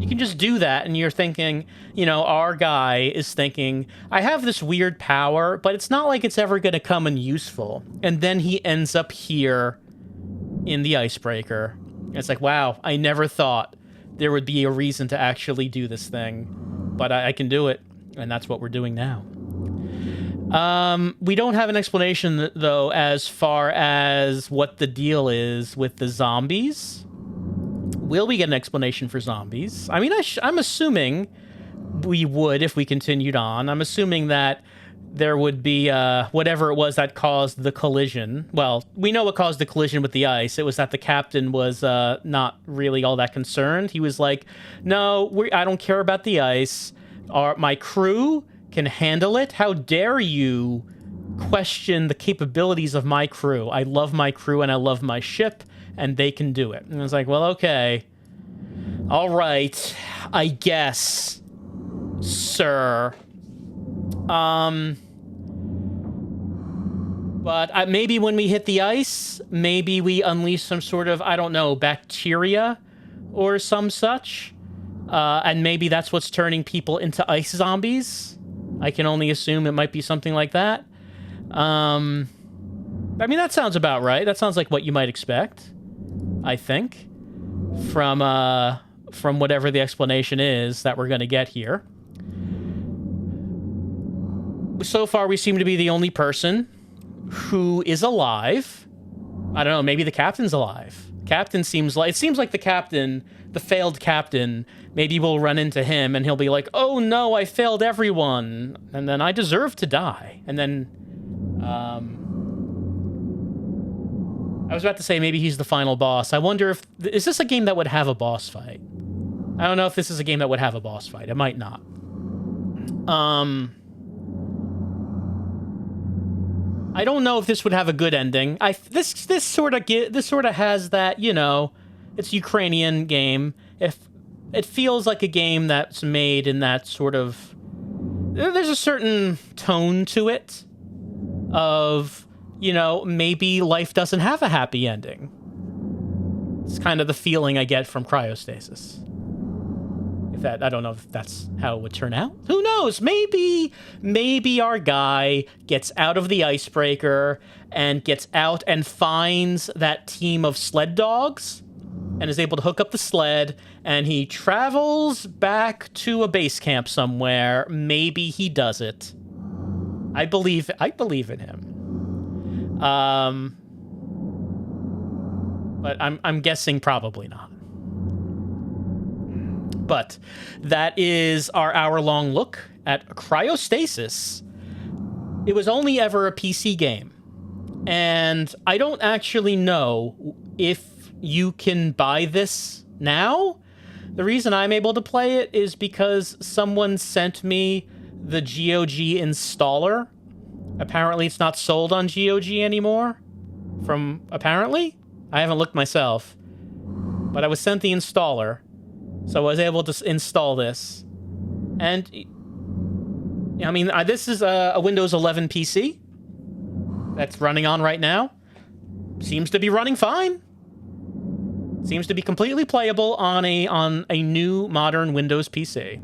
You can just do that, and you're thinking, you know, our guy is thinking, I have this weird power, but it's not like it's ever going to come in useful. And then he ends up here in the icebreaker. It's like, wow, I never thought there would be a reason to actually do this thing, but I can do it, and that's what we're doing now. We don't have an explanation, though, as far as what the deal is with the zombies. Will we get an explanation for zombies? I mean, I'm assuming we would if we continued on. I'm assuming that there would be whatever it was that caused the collision. Well, we know what caused the collision with the ice. It was that the captain was not really all that concerned. He was like, no, I don't care about the ice. My crew can handle it. How dare you question the capabilities of my crew? I love my crew and I love my ship, and they can do it. And I was like, well, okay. All right, I guess, sir. But maybe when we hit the ice, maybe we unleash some sort of, I don't know, bacteria or some such. And maybe that's what's turning people into ice zombies. I can only assume it might be something like that. I mean, that sounds about right. That sounds like what you might expect, I think, from whatever the explanation is that we're going to get here. So far, we seem to be the only person who is alive. I don't know, maybe the captain's alive. Captain seems like the captain, the failed captain, maybe we'll run into him and he'll be like, oh no, I failed everyone, and then I deserve to die. And then I was about to say maybe he's the final boss. I wonder if is this a game that would have a boss fight? I don't know if this is a game that would have a boss fight. It might not. I don't know if this would have a good ending. This sort of has that, you know, it's a Ukrainian game. If it feels like a game that's made in that sort of, there's a certain tone to it of, you know, maybe life doesn't have a happy ending. It's kind of the feeling I get from Cryostasis. I don't know if that's how it would turn out. Who knows? Maybe our guy gets out of the icebreaker and gets out and finds that team of sled dogs and is able to hook up the sled, and he travels back to a base camp somewhere. Maybe he does it. I believe in him. But I'm guessing probably not. But that is our hour-long look at Cryostasis. It was only ever a PC game, and I don't actually know if you can buy this now. The reason I'm able to play it is because someone sent me the GOG installer. Apparently it's not sold on GOG anymore. Apparently? I haven't looked myself. But I was sent the installer. So I was able to install this. And, I mean, this is a Windows 11 PC that's running on right now. Seems to be running fine. Seems to be completely playable on a new modern Windows PC.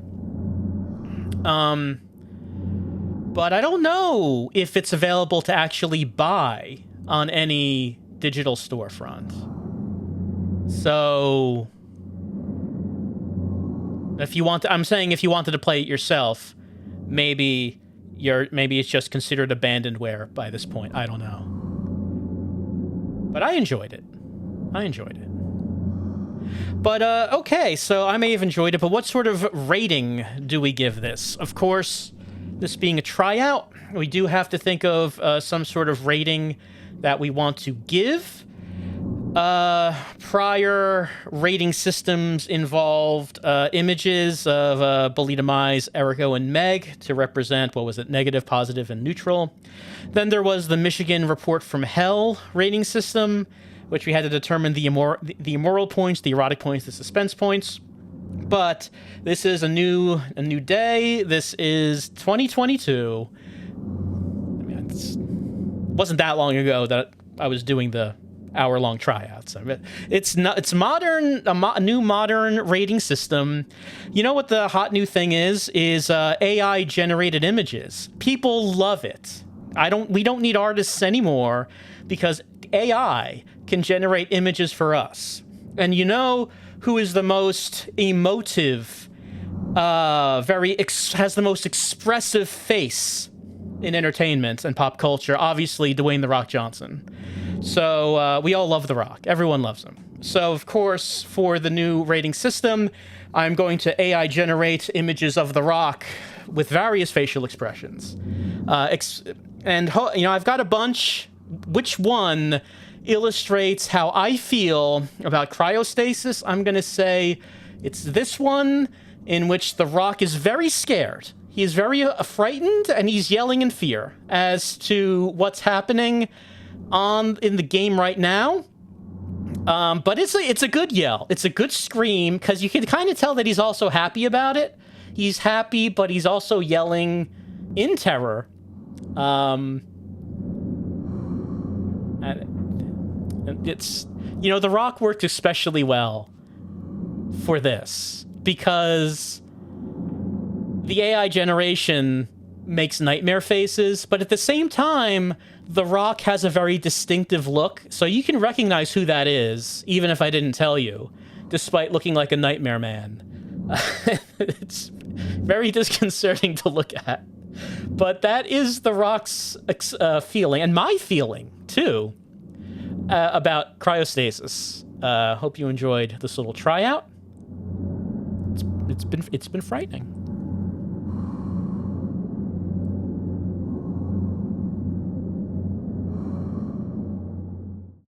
But I don't know if it's available to actually buy on any digital storefront. So if you want to, I'm saying if you wanted to play it yourself, maybe it's just considered abandonware by this point. I don't know. But I enjoyed it. But, okay, so I may have enjoyed it, but what sort of rating do we give this? Of course, this being a tryout, we do have to think of some sort of rating that we want to give. Prior rating systems involved images of Belita Mai's Eriko and Meg to represent, what was it, negative, positive, and neutral. Then there was the Michigan Report from Hell rating system, which we had to determine the immoral points, the erotic points, the suspense points. But this is a new day. This is 2022. I mean, it wasn't that long ago that I was doing the hour-long tryouts. I mean, it's modern, a new modern rating system. You know what the hot new thing is AI generated images. People love it. We don't need artists anymore because AI can generate images for us. And you know who is the most emotive, has the most expressive face in entertainment and pop culture? Obviously, Dwayne "The Rock" Johnson. So we all love The Rock. Everyone loves him. So, of course, for the new rating system, I'm going to AI generate images of The Rock with various facial expressions. I've got a bunch. Which one illustrates how I feel about Cryostasis? I'm going to say it's this one in which The Rock is very scared. He is very frightened, and he's yelling in fear as to what's happening in the game right now. But it's a good yell. It's a good scream, because you can kind of tell that he's also happy about it. He's happy, but he's also yelling in terror. It's, The Rock worked especially well for this because the AI generation makes nightmare faces, but at the same time, The Rock has a very distinctive look, so you can recognize who that is, even if I didn't tell you, despite looking like a nightmare man. It's very disconcerting to look at. But that is The Rock's feeling, and my feeling, too, about cryostasis. Hope you enjoyed this little tryout. It's been frightening.